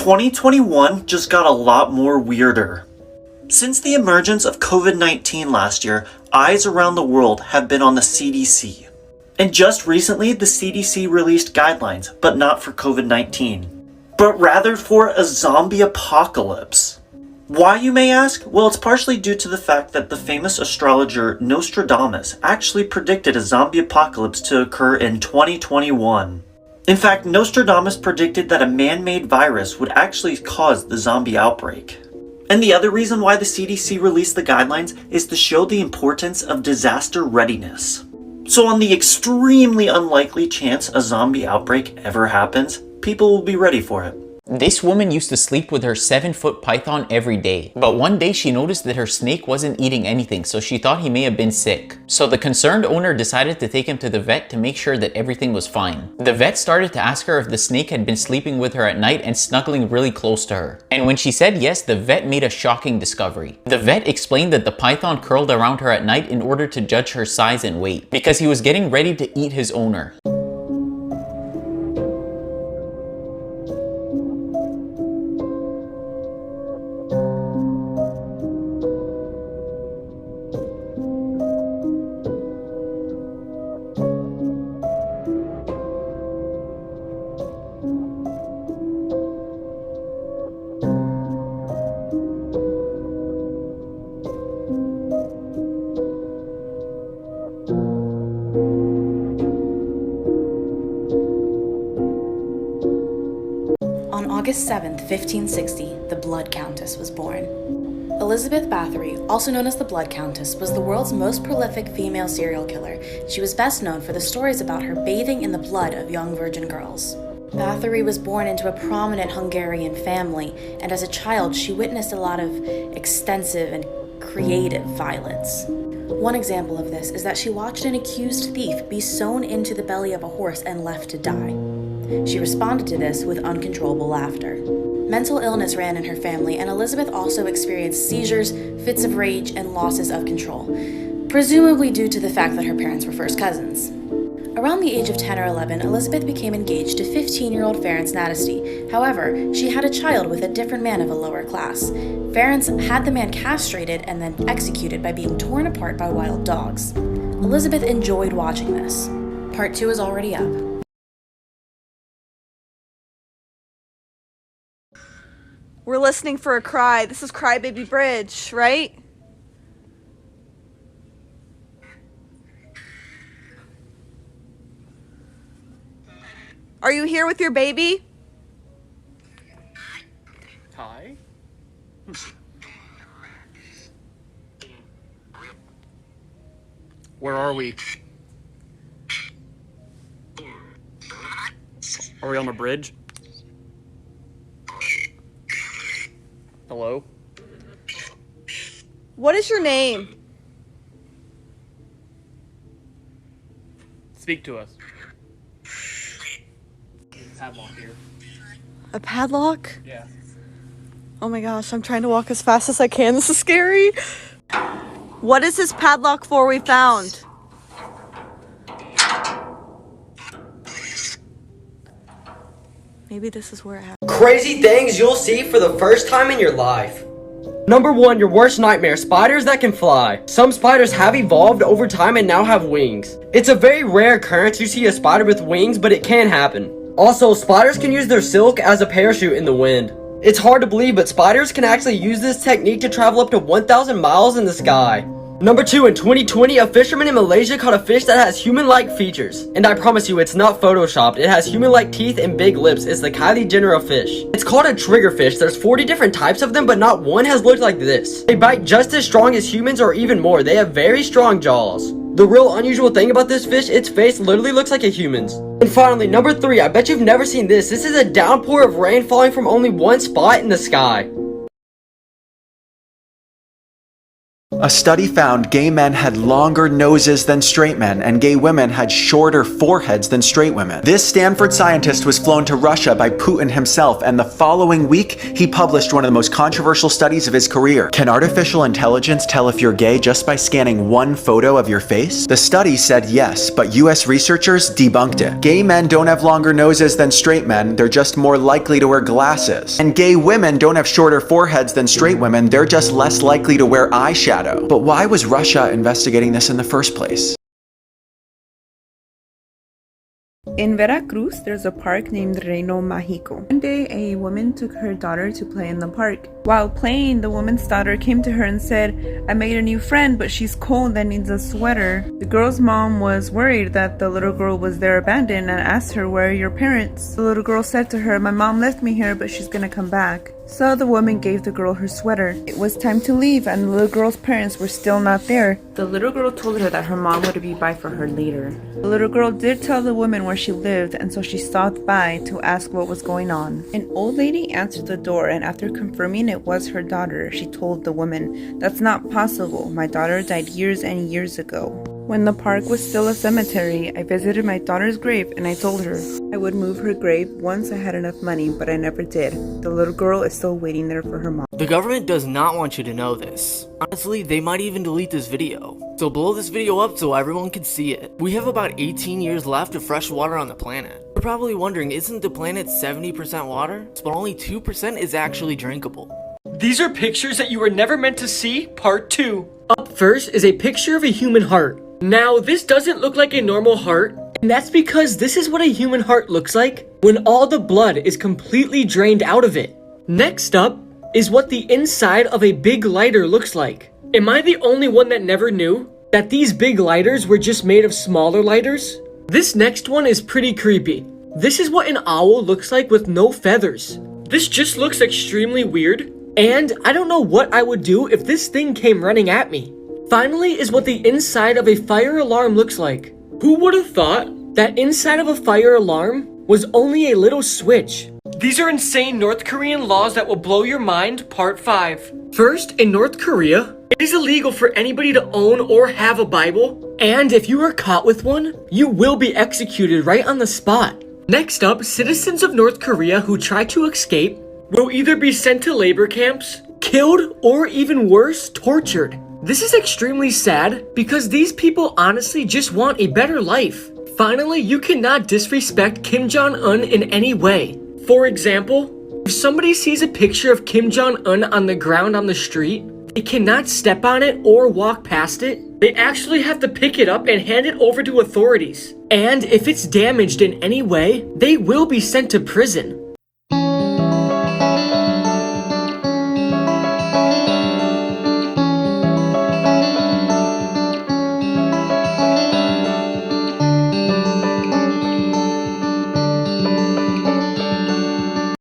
2021 just got a lot more weirder. Since the emergence of COVID-19 last year, eyes around the world have been on the CDC. And just recently, the CDC released guidelines, but not for COVID-19, but rather for a zombie apocalypse. Why, you may ask? Well, it's partially due to the fact that the famous astrologer Nostradamus actually predicted a zombie apocalypse to occur in 2021. In fact, Nostradamus predicted that a man-made virus would actually cause the zombie outbreak. And the other reason why the CDC released the guidelines is to show the importance of disaster readiness. So on the extremely unlikely chance a zombie outbreak ever happens, people will be ready for it. This woman used to sleep with her 7-foot python every day, but one day she noticed that her snake wasn't eating anything, so she thought he may have been sick. So the concerned owner decided to take him to the vet to make sure that everything was fine. The vet started to ask her if the snake had been sleeping with her at night and snuggling really close to her. And when she said yes, the vet made a shocking discovery. The vet explained that the python curled around her at night in order to judge her size and weight, because he was getting ready to eat his owner. On August 7th, 1560, the Blood Countess was born. Elizabeth Bathory, also known as the Blood Countess, was the world's most prolific female serial killer. She was best known for the stories about her bathing in the blood of young virgin girls. Bathory was born into a prominent Hungarian family, and as a child, she witnessed a lot of extensive and creative violence. One example of this is that she watched an accused thief be sewn into the belly of a horse and left to die. She responded to this with uncontrollable laughter. Mental illness ran in her family, and Elizabeth also experienced seizures, fits of rage, and losses of control, presumably due to the fact that her parents were first cousins. Around the age of 10 or 11, Elizabeth became engaged to 15-year-old Ferenc Nadasdy. However, she had a child with a different man of a lower class. Ferenc had the man castrated and then executed by being torn apart by wild dogs. Elizabeth enjoyed watching this. Part 2 is already up. We're listening for a cry. This is Crybaby Bridge, right? Are you here with your baby? Hi. Where are we? Are we on the bridge? Hello? What is your name? Speak to us. Padlock here. A padlock? Yeah. Oh my gosh, I'm trying to walk as fast as I can. This is scary. What is this padlock for we found? Maybe this is where it happened. Crazy things you'll see for the first time in your life. Number 1, your worst nightmare, spiders that can fly. Some spiders have evolved over time and now have wings. It's a very rare occurrence to see a spider with wings, but it can happen. Also, spiders can use their silk as a parachute in the wind. It's hard to believe, but spiders can actually use this technique to travel up to 1,000 miles in the sky. Number 2, in 2020, a fisherman in Malaysia caught a fish that has human-like features. And I promise you, it's not photoshopped. It has human-like teeth and big lips. It's the Kylie Jenner of fish. It's called a triggerfish. There's 40 different types of them, but not one has looked like this. They bite just as strong as humans or even more. They have very strong jaws. The real unusual thing about this fish, its face literally looks like a human's. And finally, number 3, I bet you've never seen this. This is a downpour of rain falling from only one spot in the sky. A study found gay men had longer noses than straight men, and gay women had shorter foreheads than straight women. This Stanford scientist was flown to Russia by Putin himself, and the following week, he published one of the most controversial studies of his career. Can artificial intelligence tell if you're gay just by scanning one photo of your face? The study said yes, but US researchers debunked it. Gay men don't have longer noses than straight men, they're just more likely to wear glasses. And gay women don't have shorter foreheads than straight women, they're just less likely to wear eyeshadow. But why was Russia investigating this in the first place? In Veracruz, there's a park named Reino Mágico. One day, a woman took her daughter to play in the park. While playing, the woman's daughter came to her and said, "I made a new friend, but she's cold and needs a sweater." The girl's mom was worried that the little girl was there abandoned and asked her, "Where are your parents?" The little girl said to her, "My mom left me here, but she's gonna come back." So the woman gave the girl her sweater. It was time to leave, and the little girl's parents were still not there. The little girl told her that her mom would be by for her later. The little girl did tell the woman where she lived, and so she stopped by to ask what was going on. An old lady answered the door, and after confirming it was her daughter, she told the woman, "That's not possible. My daughter died years and years ago." When the park was still a cemetery, I visited my daughter's grave and I told her I would move her grave once I had enough money, but I never did. The little girl is still waiting there for her mom. The government does not want you to know this. Honestly, they might even delete this video. So blow this video up so everyone can see it. We have about 18 years left of fresh water on the planet. You're probably wondering, isn't the planet 70% water? But only 2% is actually drinkable. These are pictures that you were never meant to see, part 2. Up first is a picture of a human heart. Now, this doesn't look like a normal heart, and that's because this is what a human heart looks like when all the blood is completely drained out of it. Next up is what the inside of a big lighter looks like. Am I the only one that never knew that these big lighters were just made of smaller lighters? This next one is pretty creepy. This is what an owl looks like with no feathers. This just looks extremely weird, and I don't know what I would do if this thing came running at me. Finally is what the inside of a fire alarm looks like. Who would have thought that inside of a fire alarm was only a little switch? These are insane North Korean laws that will blow your mind, part 5. First, in North Korea, it is illegal for anybody to own or have a Bible, and if you are caught with one, you will be executed right on the spot. Next up, citizens of North Korea who try to escape will either be sent to labor camps, killed, or even worse, tortured. This is extremely sad because these people honestly just want a better life. Finally, you cannot disrespect Kim Jong-un in any way. For example, if somebody sees a picture of Kim Jong-un on the ground on the street, they cannot step on it or walk past it. They actually have to pick it up and hand it over to authorities. And if it's damaged in any way, they will be sent to prison.